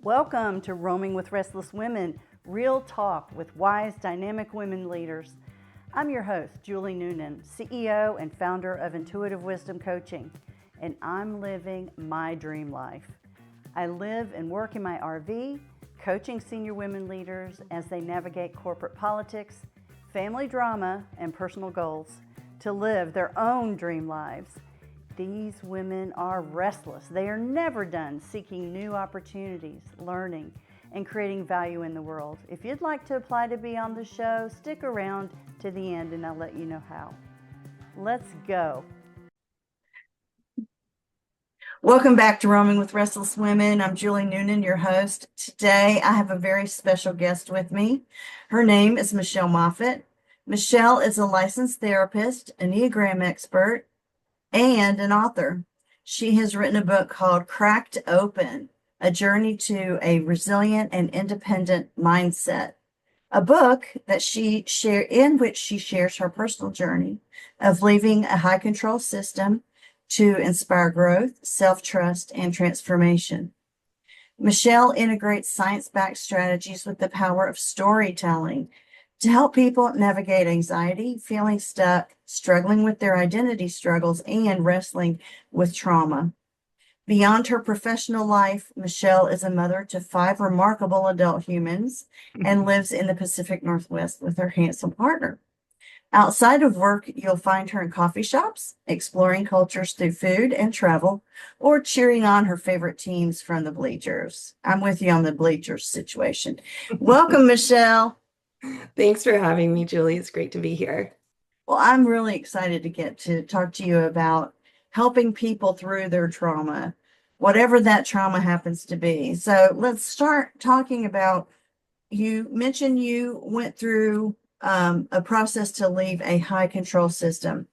Welcome to Roaming with Restless Women, real talk with wise, dynamic women leaders. I'm your host, Julie Noonan, CEO and founder of Intuitive Wisdom Coaching, and I'm living my dream life. I live and work in my RV, coaching senior women leaders as they navigate corporate politics, family drama, and personal goals to live their own dream lives. These women are restless. They are never done seeking new opportunities, learning, and creating value in the world. If you'd like to apply to be on the show, stick around to the end and I'll let you know how. Let's go. Welcome back to Roaming with Restless Women. I'm Julie Noonan, your host. Today, I have a very special guest with me. Her name is Michelle Moffitt. Michelle is a licensed therapist, Enneagram expert, and an author. She has written a book called Cracked Open, A Journey to a Resilient and Independent Mindset. A book that in which she shares her personal journey of leaving a high control system to inspire growth, self-trust, and transformation. Michelle integrates science-backed strategies with the power of storytelling to help people navigate anxiety, feeling stuck, struggling with their identity struggles, and wrestling with trauma. Beyond her professional life, Michelle is a mother to 5 remarkable adult humans and lives in the Pacific Northwest with her handsome partner. Outside of work, you'll find her in coffee shops, exploring cultures through food and travel, or cheering on her favorite teams from the bleachers. I'm with you on the bleachers situation. Welcome, Michelle. Thanks for having me, Julie. It's great to be here. Well, I'm really excited to get to talk to you about helping people through their trauma, whatever that trauma happens to be. So let's start talking about, you mentioned you went through a process to leave a high control system.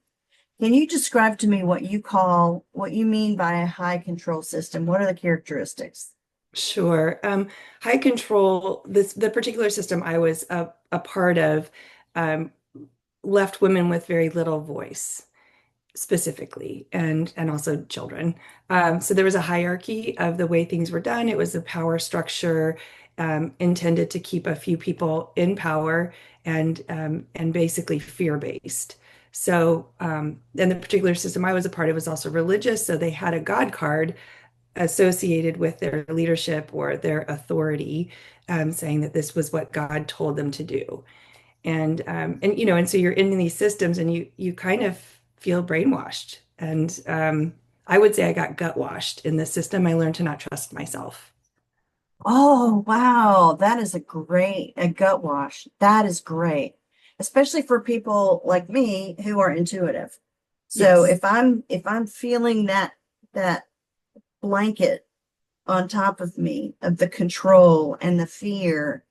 Can you describe to me what you mean by a high control system? What are the characteristics? Sure. High control, the particular system I was a part of um, left women with very little voice, specifically, and also children. So there was a hierarchy of the way things were done. It was a power structure intended to keep a few people in power and basically fear-based. So, and the particular system I was a part of was also religious. So they had a God card associated with their leadership or their authority, saying that this was what God told them to do. And so you're in these systems and you kind of feel brainwashed. And I would say I got gut washed in this system. I learned to not trust myself. Oh, wow. That is a gut wash. That is great, especially for people like me who are intuitive. So Yes. if I'm feeling that blanket on top of me of the control and the fear,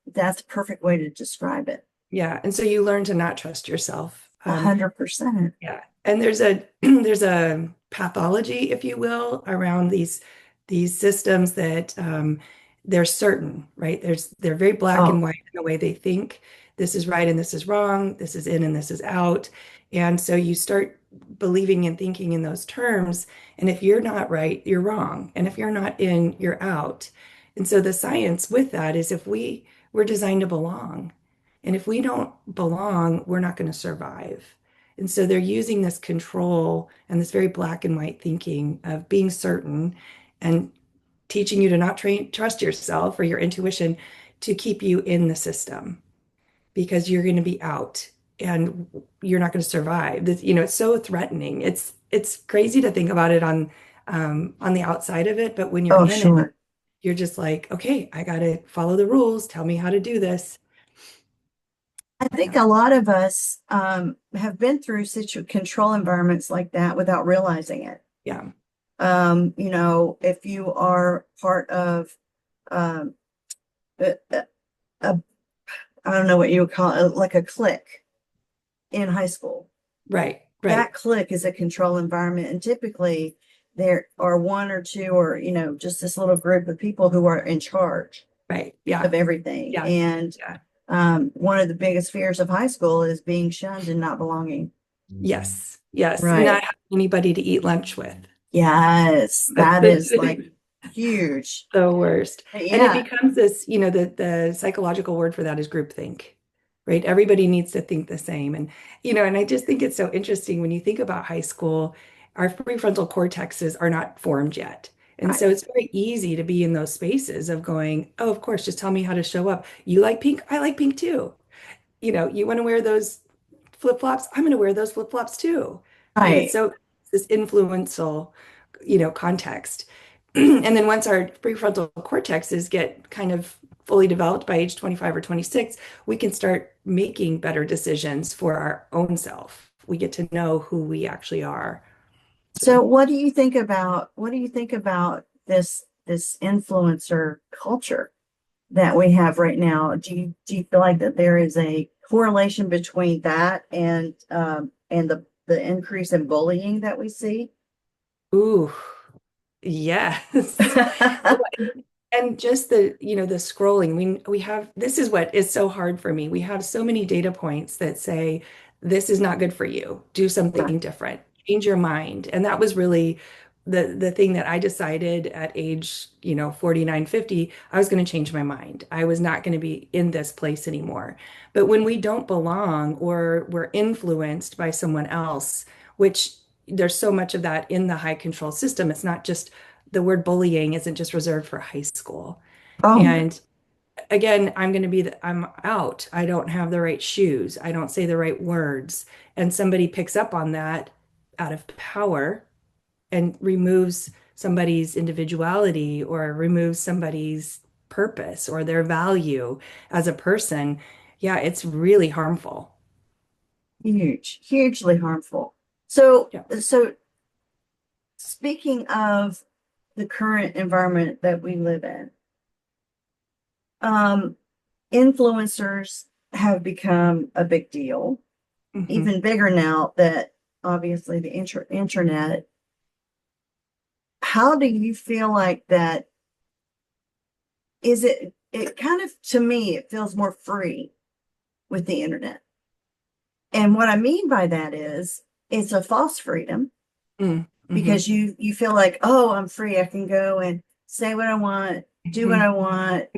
that's a perfect way to describe it. Yeah. And so you learn to not trust yourself. 100%. Yeah. And there's a there's a pathology, if you will, around these systems that they're certain, right? They're very black and Oh, white in the way they think. This is right and this is wrong. This is in and this is out. And so you start believing and thinking in those terms. And if you're not right, you're wrong. And if you're not in, you're out. And so the science with that is if we're designed to belong. And if we don't belong, we're not going to survive. And so they're using this control and this very black and white thinking of being certain and teaching you to not trust yourself or your intuition to keep you in the system because you're going to be out and you're not going to survive. It's so threatening. It's crazy to think about it on the outside of it, but when you're oh, in it, sure. you're just like, okay, I got to follow the rules. Tell me how to do this. I think Yeah. a lot of us have been through control environments like that without realizing it. Yeah. If you are part of um, a, a, I don't know what you would call it, like a clique in high school. Right. That Right. clique is a control environment, and typically there are one or two, or just this little group of people who are in charge Right. of Yeah. everything. Yeah. And Yeah. one of the biggest fears of high school is being shunned and not belonging. Yes. Yes. And Right. not having anybody to eat lunch with. Yes, that is like huge. The worst. And it Yeah, becomes this, the psychological word for that is groupthink, right? Everybody needs to think the same. And, and I just think it's so interesting when you think about high school, our prefrontal cortexes are not formed yet. And right. so it's very easy to be in those spaces of going, oh, of course, just tell me how to show up. You like pink? I like pink too. You want to wear those flip-flops? I'm going to wear those flip-flops too. Right? It's Right. so this influential, context. And then once our prefrontal cortexes get kind of fully developed by age 25 or 26, we can start making better decisions for our own self. We get to know who we actually are. So So, what do you think about this influencer culture that we have right now? Do you feel like that there is a correlation between that and the increase in bullying that we see? ooh, yes. And just the scrolling, we have this is what is so hard for me. We have so many data points that say this is not good for you. Do Right. something different. Change your mind. And that was really the thing that I decided at age, 49, 50, I was going to change my mind. I was not going to be in this place anymore. But when we don't belong or we're influenced by someone else, which there's so much of that in the high control system, it's not just the word bullying isn't just reserved for high school. Oh, And again, I'm out. I don't have the right shoes. I don't say the right words. And somebody picks up on that out of power and removes somebody's individuality or removes somebody's purpose or their value as a person. Yeah, it's really harmful. huge, hugely harmful. So, Yeah. so speaking of the current environment that we live in, um, influencers have become a big deal, Hmm. even bigger now that obviously the internet. How do you feel like that? Is it kind of, to me, it feels more free with the internet. And what I mean by that is it's a false freedom Mm-hmm. because you feel like, oh, I'm free. I can go and say what I want, do what Hmm. I want.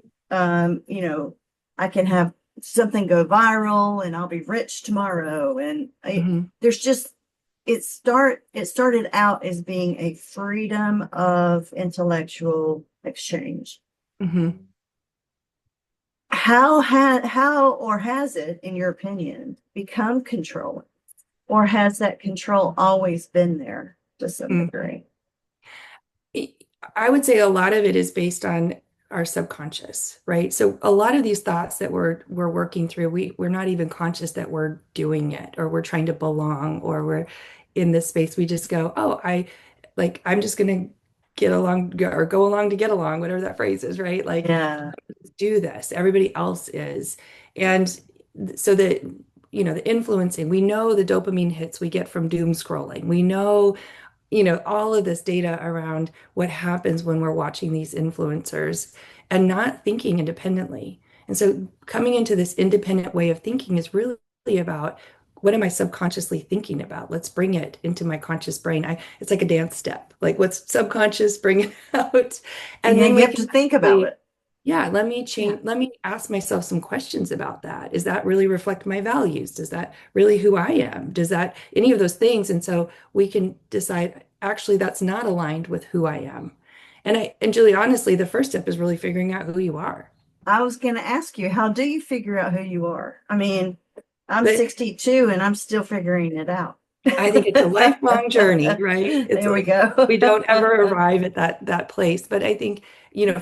You know, I can have something go viral and I'll be rich tomorrow. And Hmm. there's just it started out as being a freedom of intellectual exchange. Hmm. How or has it, in your opinion, become controlling? Or has that control always been there to some degree? I would say a lot of it is based on our subconscious, right? So a lot of these thoughts that we're working through, we're not even conscious that we're doing it or we're trying to belong or we're in this space. We just go, oh, I'm just gonna get along or go along to get along, whatever that phrase is, right? Like Yeah. do this. Everybody else is. And so the influencing, we know the dopamine hits we get from doom scrolling. We know all of this data around what happens when we're watching these influencers and not thinking independently. And so coming into this independent way of thinking is really about what am I subconsciously thinking about? Let's bring it into my conscious brain. It's like a dance step. Like what's subconscious, bring it out. And Yeah, then you we have can to think about actually, it. yeah, let me Yeah. change, let me ask myself some questions about that. Does that really reflect my values? Does that really who I am? Does that any of those things? And so we can decide, actually, that's not aligned with who I am. And Julie, honestly, the first step is really figuring out who you are. I was going to ask you, how do you figure out who you are? I mean, I'm But 62 and I'm still figuring it out. I think it's a lifelong journey, right? It's There we like we go. don't ever arrive at that place. But I think,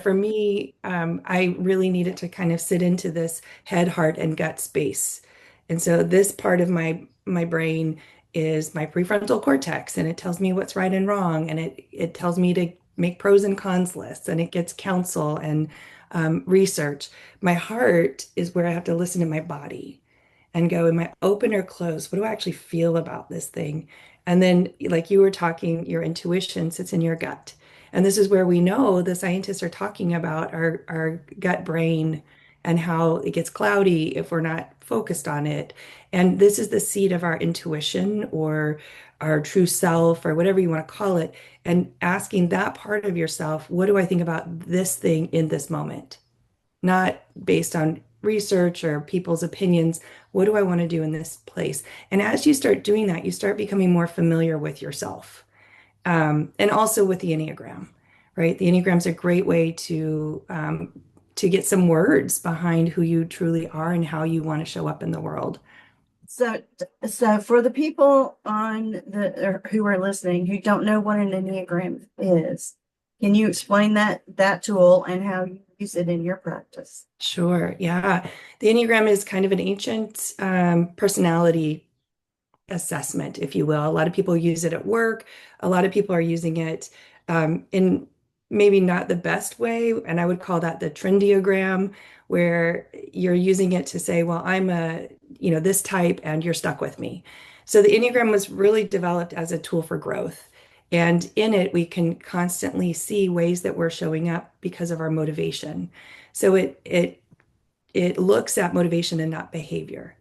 for me, I really needed to kind of sit into this head, heart, and gut space. And so this part of my brain is my prefrontal cortex, and it tells me what's right and wrong, and it tells me to make pros and cons lists, and it gets counsel and research. My heart is where I have to listen to my body and go, am I open or closed? What do I actually feel about this thing? And then, like you were talking, your intuition sits in your gut. And this is where we know the scientists are talking about our gut brain and how it gets cloudy if we're not focused on it. And this is the seat of our intuition or our true self or whatever you want to call it, and asking that part of yourself, what do I think about this thing in this moment? Not based on research or people's opinions. What do I want to do in this place? And as you start doing that, you start becoming more familiar with yourself, and also with the Enneagram, right? The Enneagram is a great way to get some words behind who you truly are and how you want to show up in the world. So, so for the people on or who are listening who don't know what an Enneagram is, can you explain that tool and how you use it in your practice? Sure. Yeah. The Enneagram is kind of an ancient personality assessment, if you will. A lot of people use it at work. A lot of people are using it in maybe not the best way. And I would call that the trendiogram, where you're using it to say, well, I'm this type and you're stuck with me. So the Enneagram was really developed as a tool for growth. And in it, we can constantly see ways that we're showing up because of our motivation. So it looks at motivation and not behavior.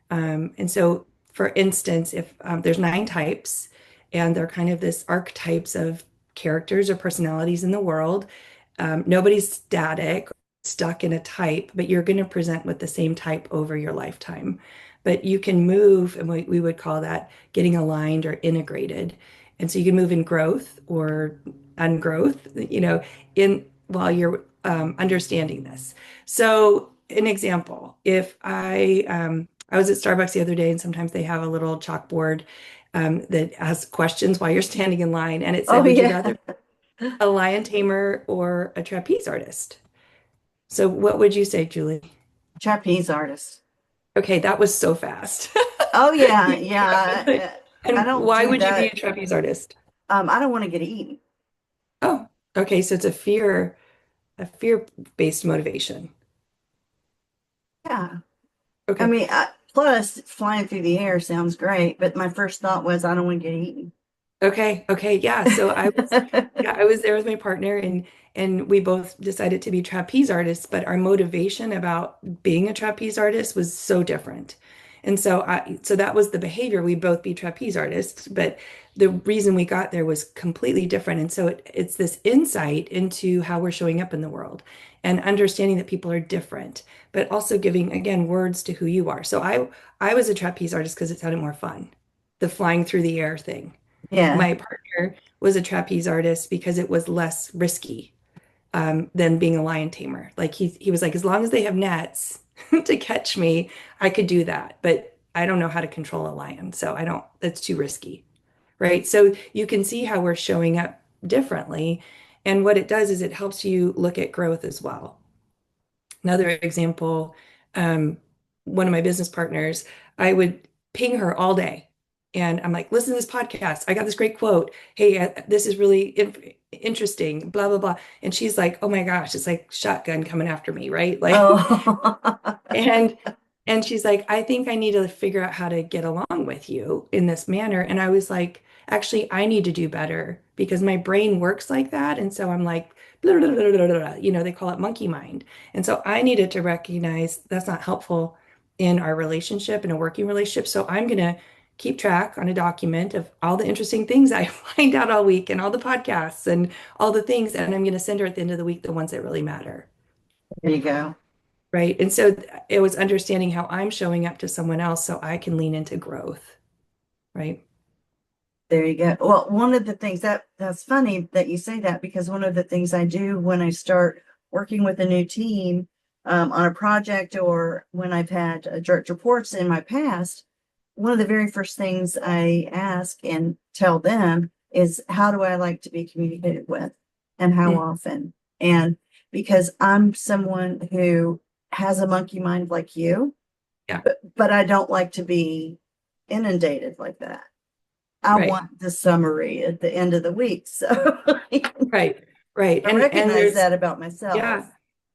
And so, for instance, if there's 9 types, and they're kind of this archetypes of characters or personalities in the world, nobody's static, stuck in a type, but you're going to present with the same type over your lifetime. But you can move, and we would call that getting aligned or integrated. And so you can move in growth or ungrowth, in while you're understanding this. So, an example, if I was at Starbucks the other day, and sometimes they have a little chalkboard that asks questions while you're standing in line. And it Oh said, would you yeah, rather a lion tamer or a trapeze artist? So what would you say, Julie? trapeze artist. Okay, that was so fast. Oh yeah, You- yeah. I And don't why do would you be a that. trapeze artist? I don't want to get eaten. Oh, okay. So it's a fear-based motivation. Yeah. I Okay. mean, plus flying through the air sounds great, but my first thought was I don't want to get eaten. Okay. Okay. Yeah. Yeah, I was there with my partner, and we both decided to be trapeze artists, but our motivation about being a trapeze artist was so different. And so that was the behavior. We'd both be trapeze artists, but the reason we got there was completely different. And so it's this insight into how we're showing up in the world and understanding that people are different, but also giving, again, words to who you are. So I was a trapeze artist because it sounded more fun, the flying through the air thing. Yeah. My partner was a trapeze artist because it was less risky than being a lion tamer. Like he was like, as long as they have nets to catch me, I could do that. But I don't know how to control a lion, so I don't. That's too risky, right? So you can see how we're showing up differently, and what it does is it helps you look at growth as well. Another example, um, one of my business partners, I would ping her all day. And I'm like, listen to this podcast. I got this great quote. Hey, this is really interesting, blah, blah, blah. And she's like, oh my gosh, it's like shotgun coming after me, right? Like, Oh, and and she's like, I think I need to figure out how to get along with you in this manner. And I was like, actually, I need to do better because my brain works like that. And so I'm like, blah, blah, blah, blah, blah, blah. They call it monkey mind. And so I needed to recognize that's not helpful in our relationship, in a working relationship. So I'm going to keep track on a document of all the interesting things I find out all week and all the podcasts and all the things. And I'm going to send her at the end of the week the ones that really matter. there you go. Right. And so it was understanding how I'm showing up to someone else so I can lean into growth. Right. There you go. Well, one of the things that's funny that you say that because one of the things I do when I start working with a new team on a project or when I've had direct reports in my past, one of the very first things I ask and tell them is how do I like to be communicated with and how Mm, often? And because I'm someone who has a monkey mind like you, yeah. but I don't like to be inundated like that. I Right. want the summary at the end of the week. So Right. Right. I And recognize that about myself. yeah,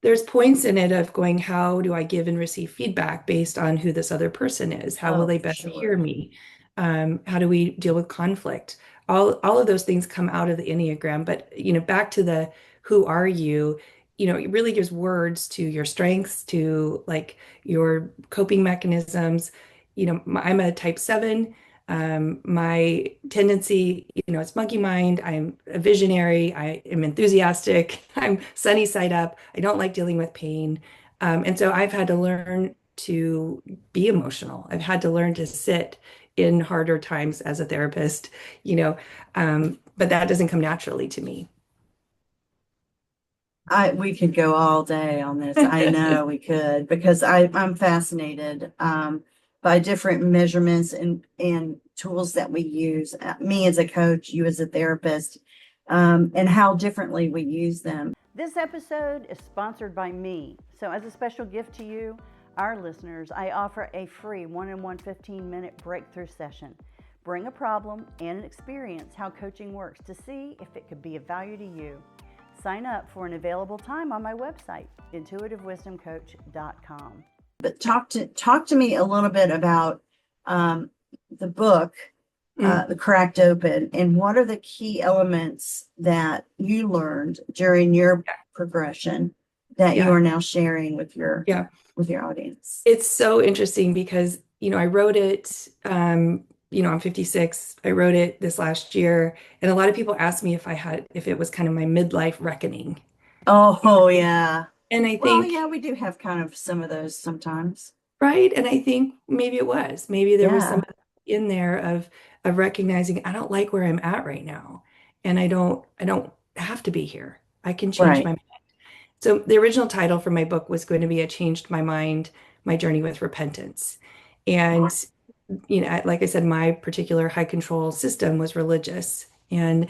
there's points in it of going, how do I give and receive feedback based on who this other person is? How will Oh, they for best hear sure. me? How do we deal with conflict? All of those things come out of the Enneagram, but back to the who are you, it really gives words to your strengths, to like your coping mechanisms. I'm a type 7. My tendency, it's monkey mind. I'm a visionary. I am enthusiastic. I'm sunny side up. I don't like dealing with pain. And so I've had to learn to be emotional. I've had to learn to sit in harder times as a therapist, but that doesn't come naturally to me. We could go all day on this. I know we could because I'm fascinated by different measurements and tools that we use. Me as a coach, you as a therapist, and how differently we use them. This episode is sponsored by me. So, as a special gift to you, our listeners, I offer a free one-on-one 15-minute breakthrough session. Bring a problem and experience how coaching works to see if it could be of value to you. Sign up for an available time on my website, intuitivewisdomcoach.com. But talk to me a little bit about the book, The Cracked Open, and what are the key elements that you learned during your progression that you Yeah. are now sharing with your Yeah. audience? It's so interesting because, I wrote it, I'm 56. I wrote it this last year, and a lot of people asked me if it was kind of my midlife reckoning. Oh, yeah. And I Well, think, yeah, we do have kind of some of those sometimes. right? And I think maybe it was. Maybe there was some Yeah, in there of recognizing I don't like where I'm at right now. And I don't have to be here. I can change right. my mind. So the original title for my book was going to be "I Changed My Mind, My Journey with Repentance." And like I said, my particular high control system was religious. And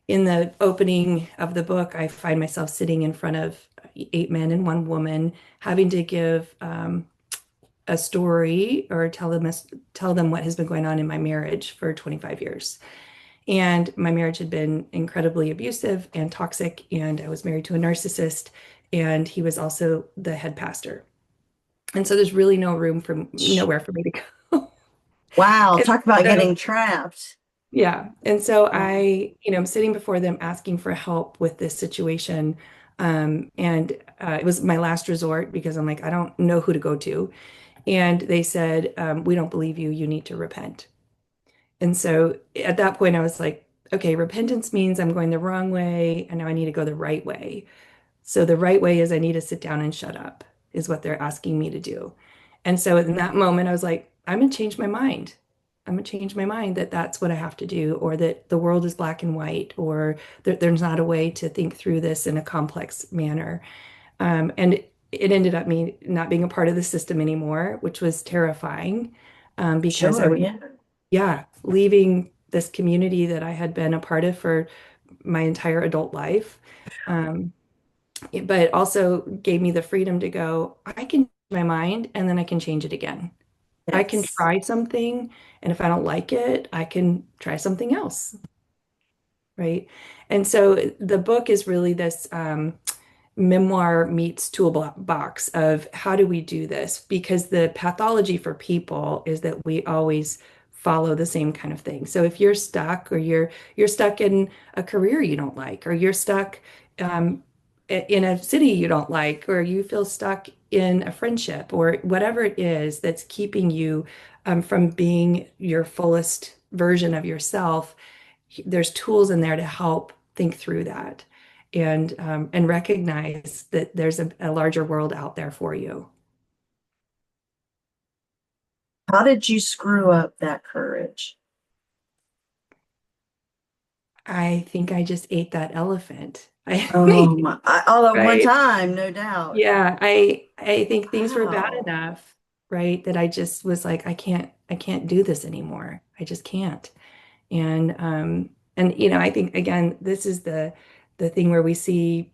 in the opening of the book, I find myself sitting in front of 8 men and one woman, having to give a story or tell them what has been going on in my marriage for 25 years. And my marriage had been incredibly abusive and toxic, and I was married to a narcissist, and he was also the head pastor. And so there's really nowhere for me to go. Wow, And talk about so getting trapped. yeah. And so Yeah. I'm sitting before them asking for help with this situation. And it was my last resort because I'm like, I don't know who to go to. And they said, we don't believe you. You need to repent. And so at that point, I was like, okay, repentance means I'm going the wrong way, and now I need to go the right way. So the right way is I need to sit down and shut up, is what they're asking me to do. And so in that moment, I was like, I'm going to change my mind. I'm going to change my mind that that's what I have to do, or that the world is black and white, or there's not a way to think through this in a complex manner. And it ended up me not being a part of the system anymore, which was terrifying, because I Sure, would, yeah. yeah, leaving this community that I had been a part of for my entire adult life. Um, but it also gave me the freedom to go, I can change my mind and then I can change it again. I can Yes. try something, and if I don't like it, I can try something else, right? And so the book is really this memoir meets toolbox of how do we do this? Because the pathology for people is that we always follow the same kind of thing. So if you're stuck, or you're stuck in a career you don't like, or you're stuck um, in a city you don't like, or you feel stuck in a friendship, or whatever it is that's keeping you from being your fullest version of yourself, there's tools in there to help think through that, and recognize that there's a larger world out there for you. How did you screw up that courage? I think I just ate that elephant. I Oh my, all at one right? time, no doubt. Yeah, I think things were bad Wow. enough, right? That I just was like, I can't do this anymore. I just can't. And I think again, this is the thing where we see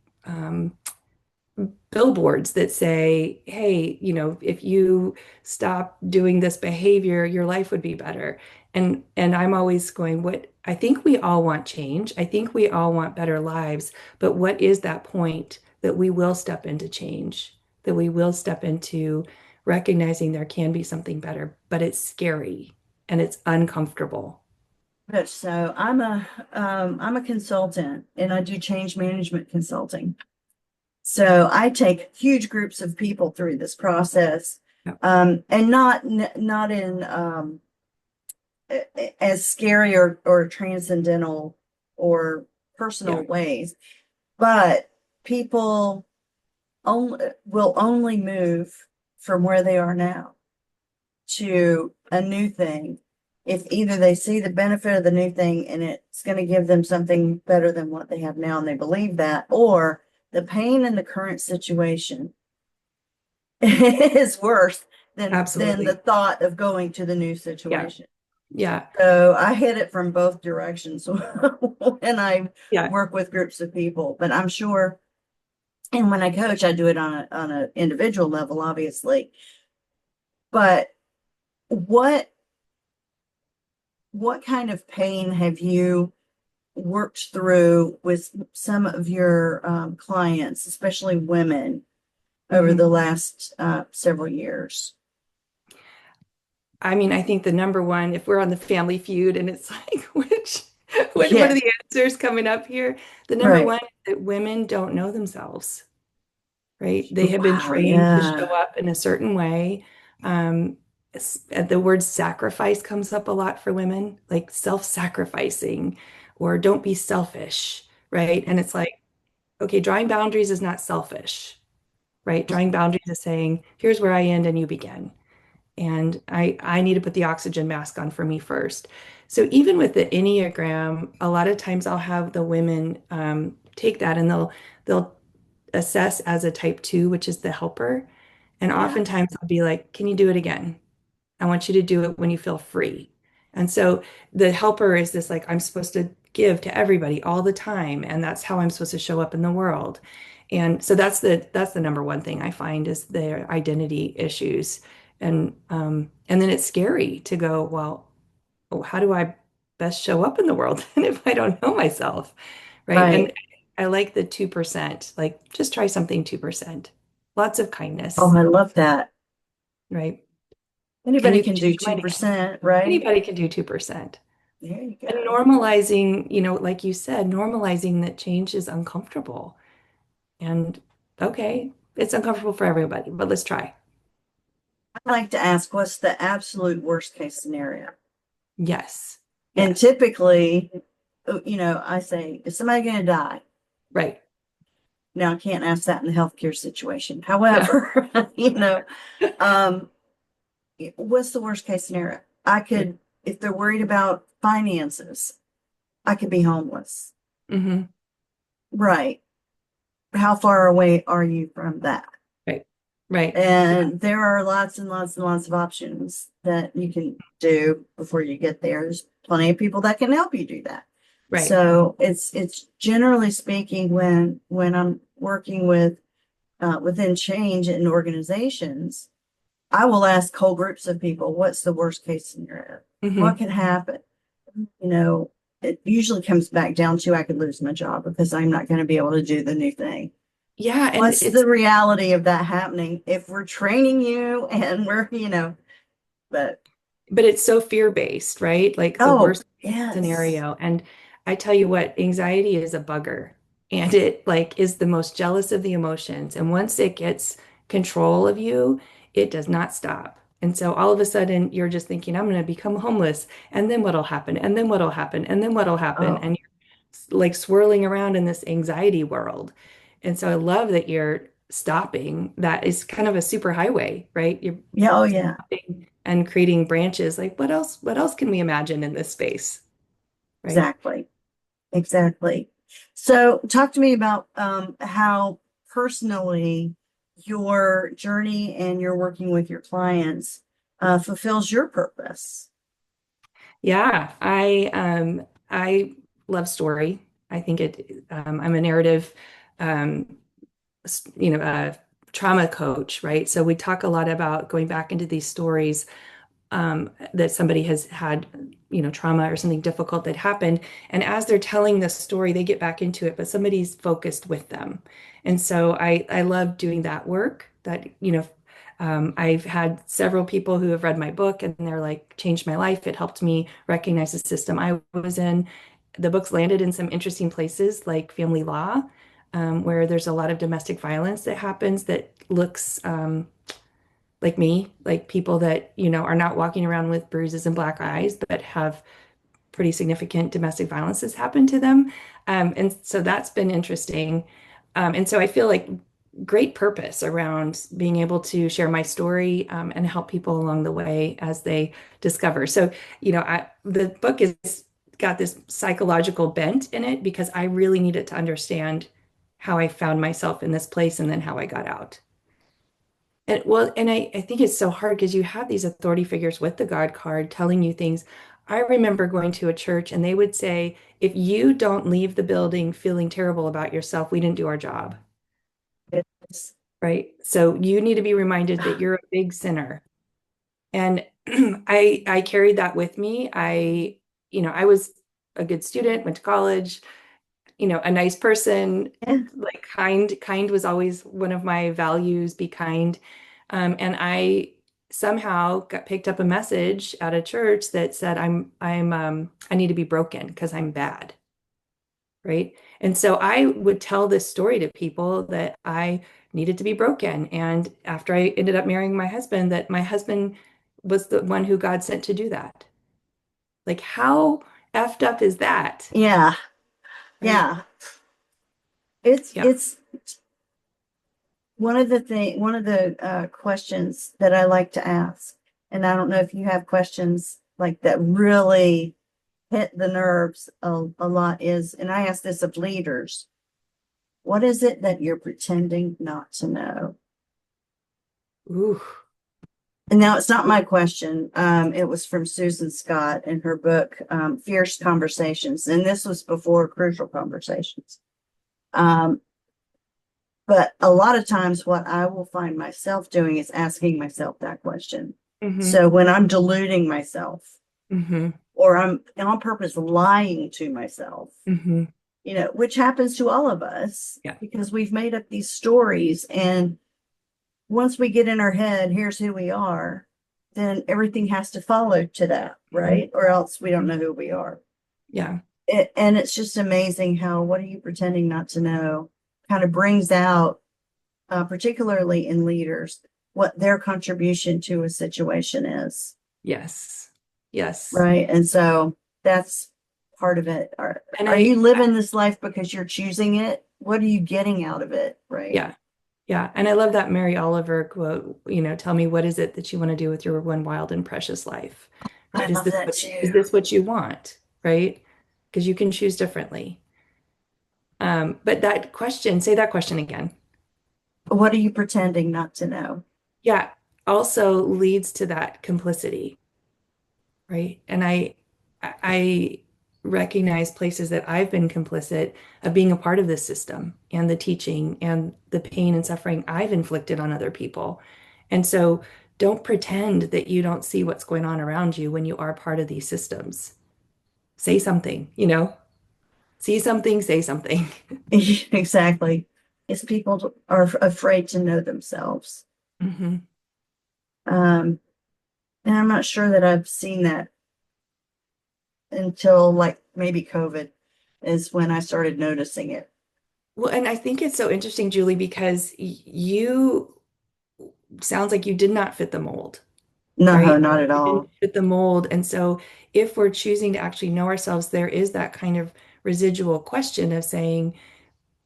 billboards that say, hey, if you stop doing this behavior, your life would be better. And I'm always going, what I think we all want change. I think we all want better lives, but what is that point that we will step into change, that we will step into recognizing there can be something better, but it's scary and it's uncomfortable. Good. So I'm a consultant and I do change management consulting. So I take huge groups of people through this process, Yep. and not in as scary or transcendental or personal Yeah. ways, but people will only move from where they are now to a new thing if either they see the benefit of the new thing and it's going to give them something better than what they have now and they believe that, or the pain in the current situation is worse than the Absolutely. thought of going to the new Yeah. situation. Yeah. So I hit it from both directions when I Yeah. work with groups of people, but I'm sure, and when I coach, I do it on an individual level, obviously. But what what kind of pain have you worked through with some of your clients, especially women, over Mhm. the last several years? I mean, I think the number one, if we're on the Family Feud and it's like, what are Yeah, the answers coming up here? The number right. one is that women don't know themselves, right? They have been Wow, trained to show yeah. up in a certain way. Um, the word sacrifice comes up a lot for women, like self-sacrificing or don't be selfish, right? And it's like, okay, drawing boundaries is not selfish, right? Drawing boundaries is saying, here's where I end and you begin. And I need to put the oxygen mask on for me first. So even with the Enneagram, a lot of times I'll have the women take that and they'll assess as a type 2, which is the helper. And Yeah. oftentimes I'll be like, can you do it again? I want you to do it when you feel free. And so the helper is this like, I'm supposed to give to everybody all the time, and that's how I'm supposed to show up in the world. And so that's the number one thing I find is their identity issues. And then it's scary to go, well, oh, how do I best show up in the world and if I don't know myself? Right. And Right. I like the 2%, like just try something 2%. Lots of Oh, kindness, I love that. right? And Anybody you can can do change your mind again. 2%, right? Anybody can do 2%. There you And go. normalizing, like you said, normalizing that change is uncomfortable. And okay, it's uncomfortable for everybody, but let's try. I like to ask, what's the absolute worst case scenario? Yes. And Yes. typically, I say, is somebody going to die? Right. Now, I can't ask that in the healthcare situation. Yeah. However, um, what's the worst case scenario? If they're worried about finances, I could be homeless. Hmm. Right. How far away are you from that? Right. Right. Yeah. And there are lots and lots and lots of options that you can do before you get there. There's plenty of people that can help you do that. Right. So it's generally speaking when I'm working with within change in organizations, I will ask whole groups of people, what's the worst case scenario? What Hmm. could happen? You know, it usually comes back down to I could lose my job because I'm not going to be able to do the new thing. Yeah. And What's it's, the reality of that happening if we're training you and but but it's so fear-based, right? Like the oh, worst yes, scenario. And I tell you what, anxiety is a bugger and it like is the most jealous of the emotions. And once it gets control of you, it does not stop. And so all of a sudden you're just thinking, I'm going to become homeless. And then what'll happen? And then what'll happen? And then what'll happen? oh, And you're like swirling around in this anxiety world. And so I love that you're stopping. That is kind of a super highway, right? You're yeah, oh yeah, and creating branches. Like what else can we imagine in this space? Right? exactly, exactly. So talk to me about how personally your journey and your working with your clients fulfills your purpose. Yeah, I love story. I think I'm a narrative um s- you know uh trauma coach, right? So we talk a lot about going back into these stories that somebody has had, trauma or something difficult that happened. And as they're telling the story, they get back into it, but somebody's focused with them. And so I love doing that work that, I've had several people who have read my book and they're like, changed my life. It helped me recognize the system I was in. The book's landed in some interesting places like family law, where there's a lot of domestic violence that happens that looks like me, like people that, are not walking around with bruises and black eyes, but have pretty significant domestic violence has happened to them. And so that's been interesting. And so I feel like great purpose around being able to share my story, and help people along the way as they discover. So, the book is got this psychological bent in it because I really needed to understand how I found myself in this place and then how I got out. And I think it's so hard because you have these authority figures with the God card telling you things. I remember going to a church and they would say, if you don't leave the building feeling terrible about yourself, we didn't do our job, It's, right? So you need to be reminded that you're a big sinner. And I carried that with me. I was a good student, went to college, a nice person, yeah, like kind was always one of my values, be kind. And I somehow picked up a message at a church that said, I need to be broken because I'm bad. Right. And so I would tell this story to people that I needed to be broken. And after I ended up marrying my husband, that my husband was the one who God sent to do that. Like, how effed up is that? yeah, Right. yeah. It's Yeah. it's one of the questions that I like to ask, and I don't know if you have questions like that really hit the nerves a lot is, and I ask this of leaders, what is it that you're pretending not to know? Ooh. And now it's not my question. It was from Susan Scott in her book, Fierce Conversations. And this was before Crucial Conversations. Um, but a lot of times, what I will find myself doing is asking myself that question. Hmm. So when I'm deluding myself, Hmm. or I'm on purpose lying to myself, Hmm. which happens to all of us Yeah. because we've made up these stories. And once we get in our head, here's who we are, then everything has to follow to that, Mhm. right? Or else we don't know who we are. Yeah. And it's just amazing how what are you pretending not to know kind of brings out, particularly in leaders, what their contribution to a situation is, Yes. Yes. right? And so that's part of it. And Are you living this life because you're choosing it? What are you getting out of it, right? yeah. Yeah. And I love that Mary Oliver quote, tell me what is it that you want to do with your one wild and precious life, I right? Is love this that what, is too. this what you want? Right? Because you can choose differently. But that question, say that question again. What are you pretending not to know? Yeah. Also leads to that complicity, right? And I recognize places that I've been complicit of being a part of this system and the teaching and the pain and suffering I've inflicted on other people. And so don't pretend that you don't see what's going on around you when you are part of these systems. Say something, see something, say something. Exactly. It's people are afraid to know themselves. Hmm. Um, and I'm not sure that I've seen that until like maybe COVID is when I started noticing it. Well, and I think it's so interesting, Julie, because you sounds like you did not fit the mold, No, right? not at You didn't all. fit the mold. And so if we're choosing to actually know ourselves, there is that kind of residual question of saying,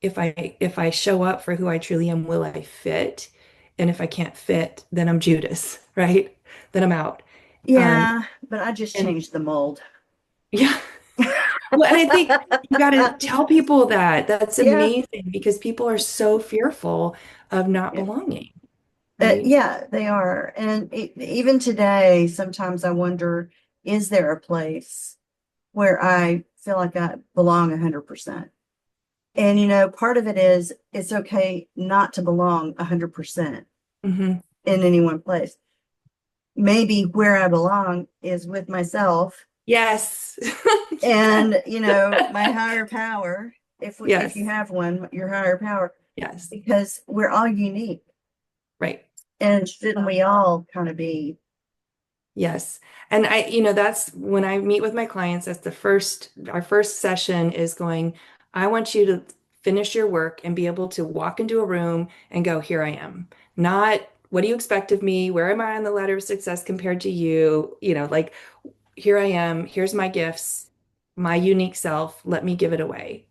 if I show up for who I truly am, will I fit? And if I can't fit, then I'm Judas, right? Then I'm out. Um, Yeah, but I just and changed the mold. yeah. Well, and I think you got to tell people that. That's Yeah. amazing because people are so fearful of not Yeah. belonging, right? Yeah, they are. And even today, sometimes I wonder, is there a place where I feel like I belong 100%? And part of it is it's okay not to belong 100% Hmm. in any one place. Maybe where I belong is with myself Yes. and my higher power, if you Yes. have one, your higher power, Yes. because we're all unique. Right. And shouldn't we all kind of be? Yes. And that's when I meet with my clients, that's our first session is going, I want you to finish your work and be able to walk into a room and go, here I am. Not what do you expect of me? Where am I on the ladder of success compared to you? Like, here I am, here's my gifts, my unique self, let me give it away.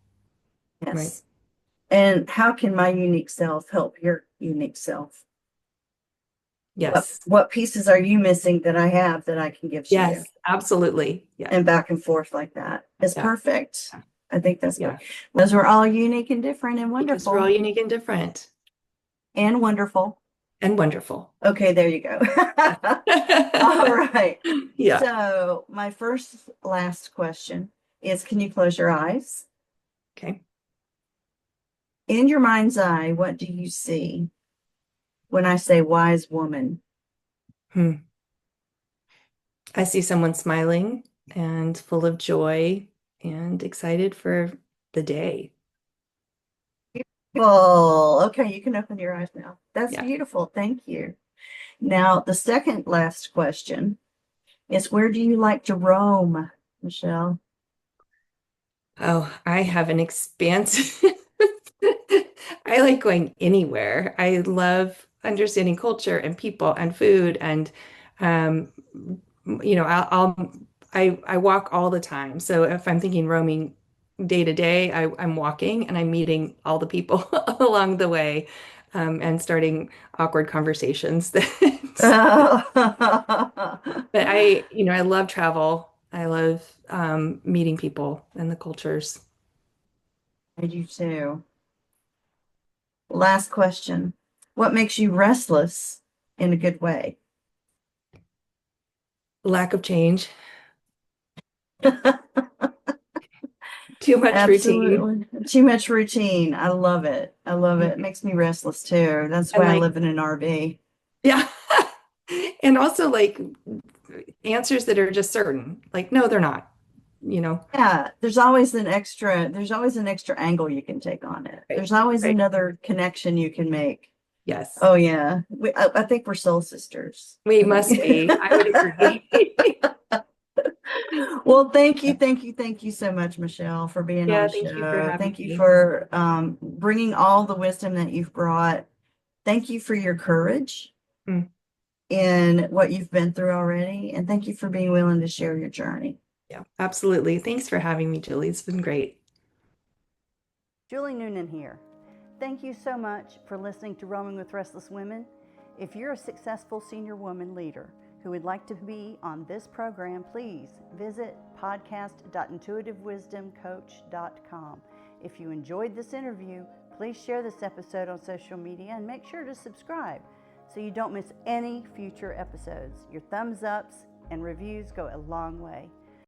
Right. Yes. And how can my unique self help your unique self? Yes. What pieces are you missing that I have that I can give to you? Yes, absolutely. Yeah. And back and forth like that is Yeah. perfect. I think that's Yeah. good. Those are all unique and different and Because we're wonderful. all unique and different And wonderful. and wonderful. Okay, there you go. All right. Yeah. So my last question is, can you close your eyes? Okay. In your mind's eye, what do you see when I say wise woman? I see someone smiling and full of joy and excited for the day. Well, okay, you can open your eyes now. That's Yeah. beautiful. Thank you. Now, the second last question is, where do you like to roam, Michelle? Oh, I have an expansive. I like going anywhere. I love understanding culture and people and food and um, I walk all the time. So if I'm thinking roaming day to day, I'm walking and I'm meeting all the people along the way, and starting awkward conversations. But I love travel. I love meeting people and the cultures. I do too. Last question. What makes you restless in a good way? Lack of change, too much routine, Absolutely. Too much routine. I love it. I love it. It makes me restless too. That's and why I like, live in an RV. yeah, and also like answers that are just certain. Like, no, they're not. You know, Yeah, there's always an extra angle you can take on it. right, There's always right. another connection you can make. Yes, Oh yeah. I think we're soul sisters. we must be. I would agree. Well, thank you so much, Michelle, for being on Yeah, the thank you for show. having Thank you me. for bringing all the wisdom that you've brought. Thank you for your courage Mm, in what you've been through already, and thank you for being willing to share your journey. yeah, absolutely. Thanks for having me, Julie. It's been great. Julie Noonan here. Thank you so much for listening to Roaming with Restless Women. If you're a successful senior woman leader who would like to be on this program, please visit podcast.intuitivewisdomcoach.com. If you enjoyed this interview, please share this episode on social media and make sure to subscribe so you don't miss any future episodes. Your thumbs ups and reviews go a long way.